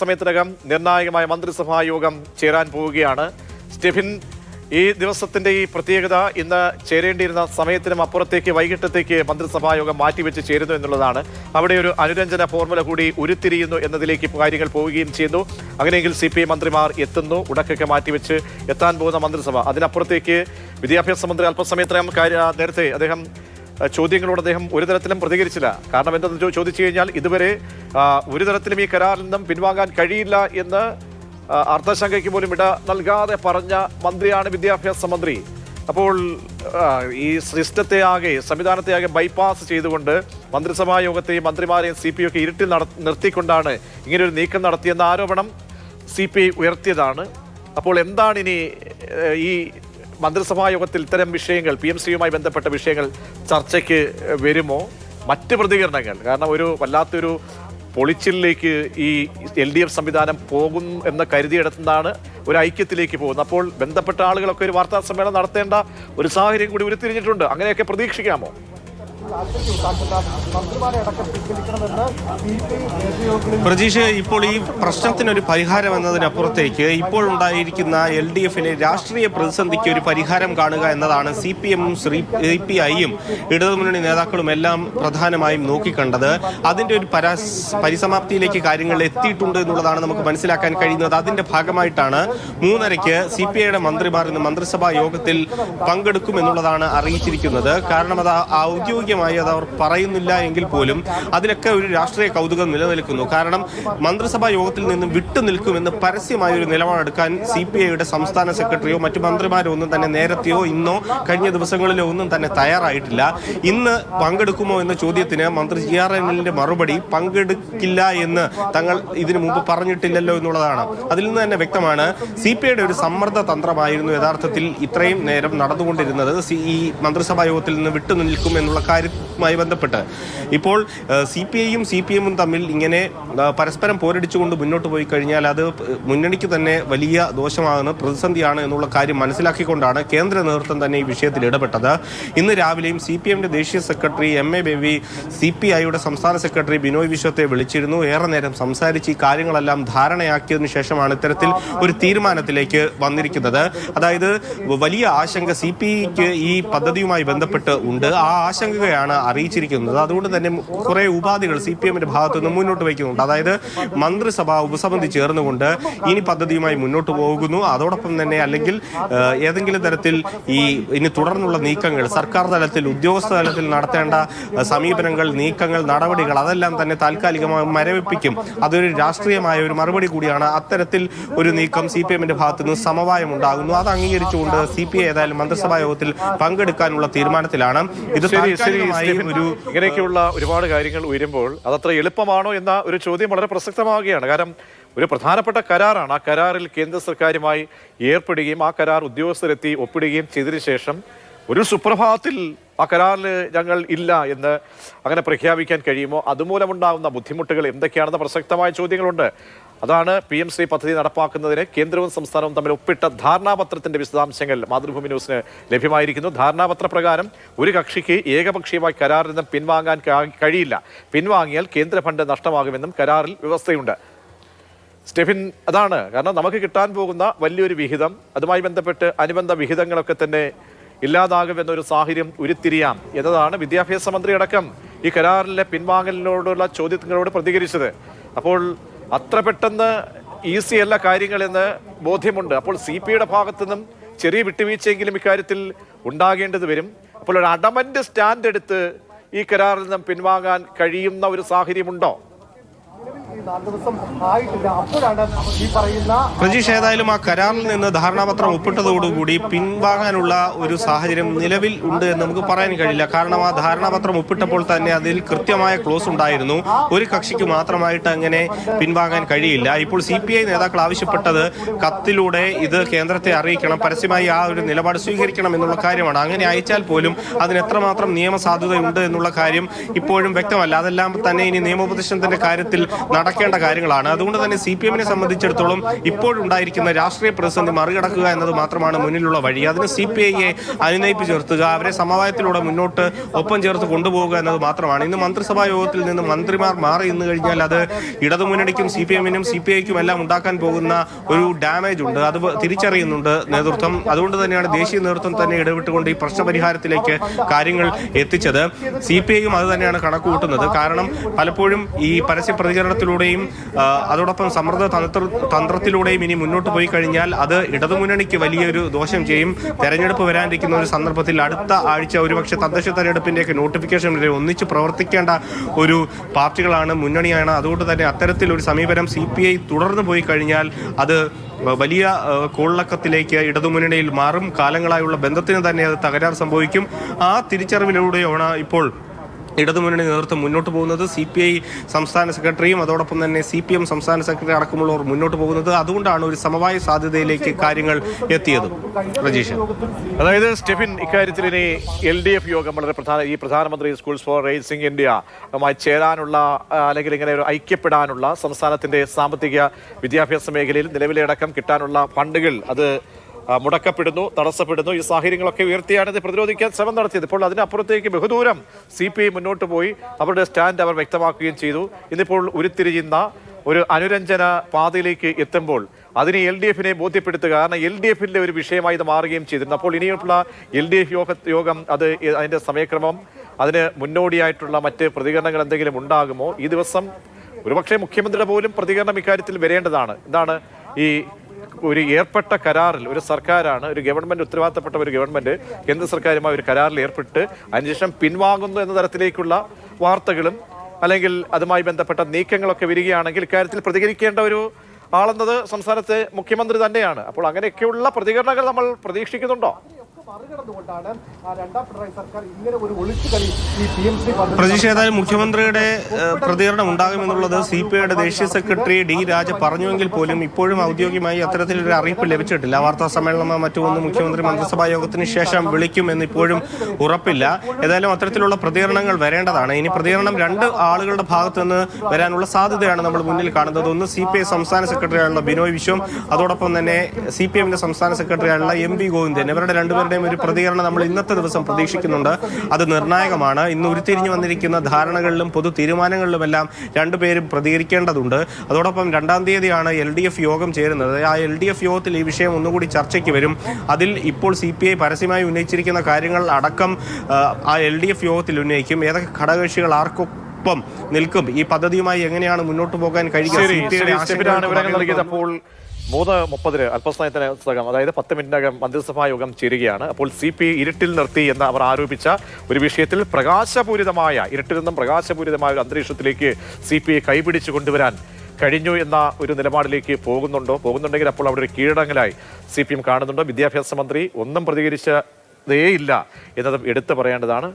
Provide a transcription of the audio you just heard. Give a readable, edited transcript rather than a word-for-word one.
സമയത്തിനകം നിർണായകമായ മന്ത്രിസഭാ യോഗം ചേരാൻ പോവുകയാണ്. സ്റ്റെഫിൻ, ഈ ദിവസത്തിന്റെ ഈ പ്രത്യേകത ഇന്ന് ചേരേണ്ടിയിരുന്ന സമയത്തിനും അപ്പുറത്തേക്ക് വൈകിട്ടത്തേക്ക് മന്ത്രിസഭാ യോഗം മാറ്റിവെച്ച് ചേരുന്നു എന്നുള്ളതാണ്. അവിടെ ഒരു അനുരഞ്ജന ഫോർമുല കൂടി ഉരുത്തിരിയുന്നു എന്നതിലേക്ക് കാര്യങ്ങൾ പോവുകയും ചെയ്യുന്നു. അങ്ങനെയെങ്കിൽ CPI മന്ത്രിമാർ എത്തുന്നു. ഉടക്കൊക്കെ മാറ്റിവെച്ച് എത്താൻ പോകുന്ന മന്ത്രിസഭ. അതിനപ്പുറത്തേക്ക് വിദ്യാഭ്യാസ മന്ത്രി അല്പസമയത്തിനകം നേരത്തെ ചോദ്യങ്ങളോട് അദ്ദേഹം ഒരു തരത്തിലും പ്രതികരിച്ചില്ല. കാരണം എന്തെന്ന് ചോദിച്ചു കഴിഞ്ഞാൽ ഇതുവരെ ഒരു തരത്തിലും ഈ കരാറിൽ നിന്നും പിൻവാങ്ങാൻ കഴിയില്ല എന്ന് അർത്ഥശങ്കയ്ക്ക് പോലും ഇട നൽകാതെ പറഞ്ഞ മന്ത്രിയാണ് വിദ്യാഭ്യാസ മന്ത്രി. അപ്പോൾ ഈ സിസ്റ്റത്തെ ആകെ സംവിധാനത്തെ ആകെ ബൈപ്പാസ് ചെയ്തുകൊണ്ട് മന്ത്രിസഭാ യോഗത്തെയും മന്ത്രിമാരെയും CPI ഒക്കെ ഇരുട്ടിൽ നിർത്തിക്കൊണ്ടാണ് ഇങ്ങനെയൊരു നീക്കം നടത്തിയെന്ന ആരോപണം CPI ഉയർത്തിയതാണ്. അപ്പോൾ എന്താണ് ഇനി ഈ മന്ത്രിസഭാ യോഗത്തിൽ ഇത്തരം വിഷയങ്ങൾ PMCയുമായി ബന്ധപ്പെട്ട വിഷയങ്ങൾ ചർച്ചയ്ക്ക് വരുമോ? മറ്റ് പ്രതികരണങ്ങൾ, കാരണം ഒരു വല്ലാത്തൊരു പൊളിച്ചിലേക്ക് ഈ LDF സംവിധാനം പോകും എന്ന് കരുതിയെടുത്താണ് ഒരു ഐക്യത്തിലേക്ക് പോകുന്നത്. അപ്പോൾ ബന്ധപ്പെട്ട ആളുകളൊക്കെ ഒരു വാർത്താ സമ്മേളനം നടത്തേണ്ട ഒരു സാഹചര്യം കൂടി ഉരുത്തിരിഞ്ഞിട്ടുണ്ട്. അങ്ങനെയൊക്കെ പ്രതീക്ഷിക്കാമോ? പ്രജീഷ്, ഇപ്പോൾ ഈ പ്രശ്നത്തിനൊരു പരിഹാരം എന്നതിനപ്പുറത്തേക്ക് ഇപ്പോൾ ഉണ്ടായിരിക്കുന്ന LDFിലെ രാഷ്ട്രീയ പ്രതിസന്ധിക്ക് ഒരു പരിഹാരം കാണുക എന്നതാണ് CPMഉം CPIയും ഇടതുമുന്നണി നേതാക്കളും എല്ലാം പ്രധാനമായും നോക്കിക്കണ്ടത്. അതിന്റെ ഒരു പരിസമാപ്തിയിലേക്ക് കാര്യങ്ങൾ എത്തിയിട്ടുണ്ട് എന്നുള്ളതാണ് നമുക്ക് മനസ്സിലാക്കാൻ കഴിയുന്നത്. അതിന്റെ ഭാഗമായിട്ടാണ് 3:30 CPIയുടെ മന്ത്രിമാർ ഇന്ന് മന്ത്രിസഭാ യോഗത്തിൽ പങ്കെടുക്കുമെന്നുള്ളതാണ് അറിയിച്ചിരിക്കുന്നത്. കാരണം അത് ഔദ്യോഗിക അത് അവർ പറയുന്നില്ല എങ്കിൽ പോലും അതിലൊക്കെ ഒരു രാഷ്ട്രീയ കൗതുകം നിലനിൽക്കുന്നു. കാരണം മന്ത്രിസഭാ യോഗത്തിൽ നിന്നും വിട്ടുനിൽക്കുമെന്ന് പരസ്യമായ ഒരു നിലപാടെടുക്കാൻ CPIയുടെ സംസ്ഥാന സെക്രട്ടറിയോ മറ്റു മന്ത്രിമാരോ ഒന്നും തന്നെ നേരത്തെയോ ഇന്നോ കഴിഞ്ഞ ദിവസങ്ങളിലോ ഒന്നും തന്നെ തയ്യാറായിട്ടില്ല. ഇന്ന് പങ്കെടുക്കുമോ എന്ന ചോദ്യത്തിന് മന്ത്രി GRNLന്റെ മറുപടി പങ്കെടുക്കില്ല എന്ന് തങ്ങൾ ഇതിനു മുമ്പ് പറഞ്ഞിട്ടില്ലല്ലോ എന്നുള്ളതാണ്. അതിൽ നിന്ന് തന്നെ വ്യക്തമാണ് CPIയുടെ ഒരു സമ്മർദ്ദ തന്ത്രമായിരുന്നു യഥാർത്ഥത്തിൽ ഇത്രയും നേരം നടന്നുകൊണ്ടിരുന്നത്. ഈ മന്ത്രിസഭാ യോഗത്തിൽ നിന്ന് വിട്ടുനിൽക്കും എന്നുള്ള കാര്യവുമായി ബന്ധപ്പെട്ട് ഇപ്പോൾ CPIയും CPMഉം തമ്മിൽ ഇങ്ങനെ പരസ്പരം പോരടിച്ചുകൊണ്ട് മുന്നോട്ട് പോയി കഴിഞ്ഞാൽ അത് മുന്നണിക്ക് തന്നെ വലിയ ദോഷമാകുന്ന പ്രതിസന്ധിയാണ് എന്നുള്ള കാര്യം മനസ്സിലാക്കിക്കൊണ്ടാണ് കേന്ദ്ര നേതൃത്വം തന്നെ ഈ വിഷയത്തിൽ ഇടപെട്ടത്. ഇന്ന് രാവിലെയും CPMന്റെ ദേശീയ സെക്രട്ടറി MA ബേബി CPIയുടെ സംസ്ഥാന സെക്രട്ടറി ബിനോയ് വിശ്വത്തെ വിളിച്ചിരുന്നു. ഏറെ നേരം സംസാരിച്ച് ഈ കാര്യങ്ങളെല്ലാം ധാരണയാക്കിയതിനു ശേഷമാണ് ഇത്തരത്തിൽ ഒരു തീരുമാനത്തിലേക്ക് വന്നിരിക്കുന്നത്. അതായത് വലിയ ആശങ്ക CPIക്ക് ഈ പദ്ധതിയുമായി ബന്ധപ്പെട്ട് ഉണ്ട്. ആ ആശങ്കയാണ് അറിയിച്ചിരിക്കുന്നത്. അതുകൊണ്ട് തന്നെ കുറെ ഉപാധികൾ CPMന്റെ ഭാഗത്തു നിന്ന് മുന്നോട്ട് വയ്ക്കുന്നുണ്ട്. അതായത് മന്ത്രിസഭ ഉപസമിതി ചേർന്നുകൊണ്ട് ഇനി പദ്ധതിയുമായി മുന്നോട്ട് പോകുന്നു. അതോടൊപ്പം തന്നെ അല്ലെങ്കിൽ ഏതെങ്കിലും തരത്തിൽ ഇനി തുടർന്നുള്ള നീക്കങ്ങൾ സർക്കാർ തലത്തിൽ ഉദ്യോഗസ്ഥ തലത്തിൽ നടത്തേണ്ട സമീപനങ്ങൾ, നീക്കങ്ങൾ, നടപടികൾ അതെല്ലാം തന്നെ താൽക്കാലികമായി മരവിപ്പിക്കും. അതൊരു രാഷ്ട്രീയമായ ഒരു മറുപടി കൂടിയാണ്. അത്തരത്തിൽ ഒരു നീക്കം CPMന്റെ ഭാഗത്തു നിന്ന് സമവായം ഉണ്ടാകുന്നു. അത് അംഗീകരിച്ചുകൊണ്ട് CPI ഏതായാലും മന്ത്രിസഭാ യോഗത്തിൽ പങ്കെടുക്കാനുള്ള തീരുമാനത്തിലാണ്. ഇത് ഇങ്ങനെയൊക്കെയുള്ള ഒരുപാട് കാര്യങ്ങൾ ഉയരുമ്പോൾ അതത്ര എളുപ്പമാണോ എന്ന ഒരു ചോദ്യം വളരെ പ്രസക്തമാവുകയാണ്. കാരണം ഒരു പ്രധാനപ്പെട്ട കരാറാണ്. ആ കരാറിൽ കേന്ദ്ര സർക്കാരുമായി ഏർപ്പെടുകയും ആ കരാർ ഉദ്യോഗസ്ഥരെത്തി ഒപ്പിടുകയും ചെയ്തതിനു ശേഷം ഒരു സുപ്രഭാതത്തിൽ ആ കരാറിൽ ഞങ്ങൾ ഇല്ല എന്ന് അങ്ങനെ പ്രഖ്യാപിക്കാൻ കഴിയുമോ? അതുമൂലമുണ്ടാകുന്ന ബുദ്ധിമുട്ടുകൾ എന്തൊക്കെയാണെന്ന പ്രസക്തമായ ചോദ്യങ്ങളുണ്ട്. അതാണ് PMC പദ്ധതി നടപ്പാക്കുന്നതിന് കേന്ദ്രവും സംസ്ഥാനവും തമ്മിൽ ഒപ്പിട്ട ധാരണാപത്രത്തിന്റെ വിശദാംശങ്ങൾ മാതൃഭൂമി ന്യൂസിന് ലഭ്യമായിരിക്കുന്നു. ധാരണാപത്ര പ്രകാരം ഒരു കക്ഷിക്ക് ഏകപക്ഷീയമായി കരാറിൽ നിന്നും പിൻവാങ്ങാൻ കഴിയില്ല. പിൻവാങ്ങിയാൽ കേന്ദ്ര ഫണ്ട് നഷ്ടമാകുമെന്നും കരാറിൽ വ്യവസ്ഥയുണ്ട്. സ്റ്റെഫിൻ, അതാണ് കാരണം നമുക്ക് കിട്ടാൻ പോകുന്ന വലിയൊരു വിഹിതം, അതുമായി ബന്ധപ്പെട്ട് അനുബന്ധ വിഹിതങ്ങളൊക്കെ തന്നെ ഇല്ലാതാകുമെന്നൊരു സാഹചര്യം ഉരുത്തിരിയാം എന്നതാണ് വിദ്യാഭ്യാസ മന്ത്രി അടക്കം ഈ കരാറിലെ പിൻവാങ്ങലിനോടുള്ള ചോദ്യങ്ങളോട് പ്രതികരിച്ചത്. അപ്പോൾ അത്ര പെട്ടെന്ന് ഈസി അല്ല കാര്യങ്ങളെന്ന് ബോധ്യമുണ്ട്. അപ്പോൾ CPIയുടെ ഭാഗത്തു നിന്നും ചെറിയ വിട്ടുവീഴ്ചയെങ്കിലും ഇക്കാര്യത്തിൽ ഉണ്ടാകേണ്ടത് വരും. അപ്പോൾ ഒരു അഡമന്റ് സ്റ്റാൻഡ് എടുത്ത് ഈ കരാറിൽ നിന്നും പിൻവാങ്ങാൻ കഴിയുന്ന ഒരു സാഹചര്യമുണ്ടോ? പ്രജീഷ്, ഏതായാലും ആ കരാറിൽ നിന്ന് ധാരണാപത്രം ഒപ്പിട്ടതോടുകൂടി പിൻവാങ്ങാനുള്ള ഒരു സാഹചര്യം നിലവിൽ ഉണ്ട് എന്ന് നമുക്ക് പറയാൻ കഴിയില്ല. കാരണം ആ ധാരണാപത്രം ഒപ്പിട്ടപ്പോൾ തന്നെ അതിൽ കൃത്യമായ ക്ലോസ് ഉണ്ടായിരുന്നു. ഒരു കക്ഷിക്ക് മാത്രമായിട്ട് അങ്ങനെ പിൻവാങ്ങാൻ കഴിയില്ല. ഇപ്പോൾ CPI നേതാക്കൾ ആവശ്യപ്പെട്ടത് കത്തിലൂടെ ഇത് കേന്ദ്രത്തെ അറിയിക്കണം, പരസ്യമായി ആ ഒരു നിലപാട് സ്വീകരിക്കണം എന്നുള്ള കാര്യമാണ്. അങ്ങനെ അയച്ചാൽ പോലും അതിന് എത്രമാത്രം നിയമസാധുതയുണ്ട് എന്നുള്ള കാര്യം ഇപ്പോഴും വ്യക്തമല്ല. അതെല്ലാം തന്നെ ഇനി നിയമോപദേശത്തിന്റെ കാര്യത്തിൽ നടക്കേണ്ട കാര്യങ്ങളാണ്. അതുകൊണ്ട് തന്നെ CPM-നെ സംബന്ധിച്ചിടത്തോളം ഇപ്പോഴുണ്ടായിരിക്കുന്ന രാഷ്ട്രീയ പ്രതിസന്ധി മറികടക്കുക എന്നത് മാത്രമാണ് മുന്നിലുള്ള വഴി. അതിന് CPI-യെ അനുനയിപ്പ് ചേർത്തുക, അവരെ സമവായത്തിലൂടെ മുന്നോട്ട് ഒപ്പം ചേർത്ത് കൊണ്ടുപോകുക എന്നത് മാത്രമാണ്. ഇന്ന് മന്ത്രിസഭാ യോഗത്തിൽ നിന്ന് മന്ത്രിമാർ മാറി നിന്ന് കഴിഞ്ഞാൽ അത് ഇടതുമുന്നണിക്കും CPM-നും CPI-ക്കും എല്ലാം ഉണ്ടാക്കാൻ പോകുന്ന ഒരു ഡാമേജ് ഉണ്ട്. അത് തിരിച്ചറിയുന്നുണ്ട് നേതൃത്വം. അതുകൊണ്ട് തന്നെയാണ് ദേശീയ നേതൃത്വം തന്നെ ഇടപെട്ടുകൊണ്ട് ഈ പ്രശ്നപരിഹാരത്തിലേക്ക് കാര്യങ്ങൾ എത്തിച്ചത്. CPI-യും അത് തന്നെയാണ് കണക്കുകൂട്ടുന്നത്. കാരണം പലപ്പോഴും ഈ പരസ്യ പ്രതികരണത്തിലൂടെയും അതോടൊപ്പം സമ്മർദ്ദ തന്ത്രത്തിലൂടെയും ഇനി മുന്നോട്ട് പോയി കഴിഞ്ഞാൽ അത് ഇടതുമുന്നണിക്ക് വലിയൊരു ദോഷം ചെയ്യും. തെരഞ്ഞെടുപ്പ് വരാനിരിക്കുന്ന ഒരു സന്ദർഭത്തിൽ അടുത്ത ആഴ്ച ഒരുപക്ഷെ തദ്ദേശ തെരഞ്ഞെടുപ്പിന്റെയൊക്കെ നോട്ടിഫിക്കേഷൻ വരെ ഒന്നിച്ച് പ്രവർത്തിക്കേണ്ട ഒരു പാർട്ടികളാണ്, മുന്നണിയാണ്. അതുകൊണ്ട് തന്നെ അത്തരത്തിലൊരു സമീപനം CPI തുടർന്നു പോയി കഴിഞ്ഞാൽ അത് വലിയ കോളിളക്കത്തിലേക്ക് ഇടതുമുന്നണിയിൽ മാറും. കാലങ്ങളായുള്ള ബന്ധത്തിന് തന്നെ അത് തകരാർ സംഭവിക്കും. ആ തിരിച്ചറിവിലൂടെയാണ് ഇപ്പോൾ ഇടതുമുന്നണി നേതൃത്വം മുന്നോട്ട് പോകുന്നത്. CPI സംസ്ഥാന സെക്രട്ടറിയും അതോടൊപ്പം തന്നെ CPM സംസ്ഥാന സെക്രട്ടറി അടക്കമുള്ളവർ മുന്നോട്ട് പോകുന്നത്. അതുകൊണ്ടാണ് ഒരു സമവായ സാധ്യതയിലേക്ക് കാര്യങ്ങൾ എത്തിയത്. രജീഷ്, അതായത് സ്റ്റെഫിൻ, ഇക്കാര്യത്തിൽ ഇനി LDF യോഗം വളരെ പ്രധാനമന്ത്രി സ്കൂൾസ് ഫോർ റേസിംഗ് ഇന്ത്യയുമായി ചേരാനുള്ള അല്ലെങ്കിൽ ഇങ്ങനെ ഒരു ഐക്യപ്പെടാനുള്ള സംസ്ഥാനത്തിന്റെ സാമ്പത്തിക വിദ്യാഭ്യാസ മേഖലയിൽ നിലവിലെ അടക്കം കിട്ടാനുള്ള ഫണ്ടുകൾ അത് മുടക്കപ്പെടുന്നു, തടസ്സപ്പെടുന്നു. ഈ സാഹചര്യങ്ങളൊക്കെ ഉയർത്തിയാണ് ഇത് പ്രതിരോധിക്കാൻ ശ്രമം നടത്തിയത്. ഇപ്പോൾ അതിനപ്പുറത്തേക്ക് ബഹുദൂരം CPI മുന്നോട്ട് പോയി അവരുടെ സ്റ്റാൻഡ് അവർ വ്യക്തമാക്കുകയും ചെയ്തു. ഇന്നിപ്പോൾ ഉരുത്തിരിയുന്ന ഒരു അനുരഞ്ജന പാതയിലേക്ക് എത്തുമ്പോൾ അതിന് LDF-നെ ബോധ്യപ്പെടുത്തുക, കാരണം LDF-ന്റെ ഒരു വിഷയമായി ഇത് മാറുകയും ചെയ്തിരുന്നു. അപ്പോൾ ഇനിയുള്ള LDF യോഗം അത് അതിന്റെ സമയക്രമം, അതിന് മുന്നോടിയായിട്ടുള്ള മറ്റ് പ്രതികരണങ്ങൾ എന്തെങ്കിലും ഉണ്ടാകുമോ? ഈ ദിവസം ഒരുപക്ഷെ മുഖ്യമന്ത്രിയുടെ പോലും പ്രതികരണം ഇക്കാര്യത്തിൽ വരേണ്ടതാണ്. എന്താണ് ഈ ഒരു ഏർപ്പെട്ട കരാറിൽ, ഒരു സർക്കാരാണ്, ഒരു ഗവൺമെന്റ്, ഉത്തരവാദിത്തപ്പെട്ട ഒരു ഗവൺമെന്റ് കേന്ദ്ര സർക്കാരുമായി ഒരു കരാറിൽ ഏർപ്പെട്ട് അതിനുശേഷം പിൻവാങ്ങുന്നു എന്ന തരത്തിലേക്കുള്ള വാർത്തകളും അല്ലെങ്കിൽ അതുമായി ബന്ധപ്പെട്ട നീക്കങ്ങളൊക്കെ വരികയാണെങ്കിൽ ഇക്കാര്യത്തിൽ പ്രതികരിക്കേണ്ട ഒരു ആളെന്നത് സംസ്ഥാനത്തെ മുഖ്യമന്ത്രി തന്നെയാണ്. അപ്പോൾ അങ്ങനെയൊക്കെയുള്ള പ്രതികരണങ്ങൾ നമ്മൾ പ്രതീക്ഷിക്കുന്നുണ്ടോ? പ്രതിഷേധം മുഖ്യമന്ത്രിയുടെ പ്രതികരണം ഉണ്ടാകുമെന്നുള്ളത് CPI-യുടെ ദേശീയ സെക്രട്ടറി D. രാജ പറഞ്ഞുവെങ്കിൽ പോലും ഇപ്പോഴും ഔദ്യോഗികമായി അത്തരത്തിലൊരു അറിയിപ്പ് ലഭിച്ചിട്ടില്ല. വാർത്താ സമ്മേളനമോ മറ്റൊന്നും മുഖ്യമന്ത്രി മന്ത്രിസഭാ യോഗത്തിന് ശേഷം വിളിക്കും എന്നിപ്പോഴും ഉറപ്പില്ല. ഏതായാലും അത്തരത്തിലുള്ള പ്രതികരണങ്ങൾ വരേണ്ടതാണ്. ഇനി പ്രതികരണം രണ്ട് ആളുകളുടെ ഭാഗത്തു നിന്ന് വരാനുള്ള സാധ്യതയാണ് നമ്മൾ മുന്നിൽ കാണുന്നത്. ഒന്ന് CPI സംസ്ഥാന സെക്രട്ടറിയായുള്ള ബിനോയ് വിശ്വം, അതോടൊപ്പം തന്നെ CPM-ന്റെ സംസ്ഥാന സെക്രട്ടറിയായുള്ള MV ഗോവിന്ദൻ. ഇവരുടെ രണ്ടുപേരുടെയും ഒരു പ്രതികരണം നമ്മൾ ഇന്നത്തെ ദിവസം പ്രതീക്ഷിക്കുന്നുണ്ട്. അത് നിർണായകമാണ്. ഇന്ന് ഉരുത്തിരിഞ്ഞു വന്നിരിക്കുന്ന ധാരണകളിലും പൊതു തീരുമാനങ്ങളിലുമെല്ലാം രണ്ടുപേരും പ്രതികരിക്കേണ്ടതുണ്ട്. അതോടൊപ്പം 2-ാം തീയതിയാണ് LDF യോഗം ചേരുന്നത്. ആ LDF യോഗത്തിൽ ഈ വിഷയം ഒന്നുകൂടി ചർച്ചയ്ക്ക് വരും. അതിൽ ഇപ്പോൾ CPI പരസ്യമായി ഉന്നയിച്ചിരിക്കുന്ന കാര്യങ്ങൾ അടക്കം ആ LDF യോഗത്തിൽ ഉന്നയിക്കും. ഏതൊക്കെ ഘടകകക്ഷികൾ ആർക്കൊപ്പം നിൽക്കും, ഈ പദ്ധതിയുമായി എങ്ങനെയാണ് മുന്നോട്ട് പോകാൻ കഴിയുക, അപ്പോൾ 3:30 അല്പസമയത്തിനകം, അതായത് 10 മിനിറ്റിനകം മന്ത്രിസഭാ യോഗം ചേരുകയാണ്. അപ്പോൾ CPI ഇരുട്ടിൽ നിർത്തി എന്ന് അവർ ആരോപിച്ച ഒരു വിഷയത്തിൽ ഇരുട്ടിൽ നിന്നും പ്രകാശപൂരിതമായ ഒരു അന്തരീക്ഷത്തിലേക്ക് CPI കൈപിടിച്ചു കൊണ്ടുവരാൻ കഴിഞ്ഞു എന്ന ഒരു നിലപാടിലേക്ക് പോകുന്നുണ്ടെങ്കിൽ അപ്പോൾ അവിടെ ഒരു കീഴടങ്ങലായി CPM കാണുന്നുണ്ടോ? വിദ്യാഭ്യാസ മന്ത്രി ഒന്നും പ്രതികരിച്ചതേയില്ല എന്നതും എടുത്തു പറയേണ്ടതാണ്.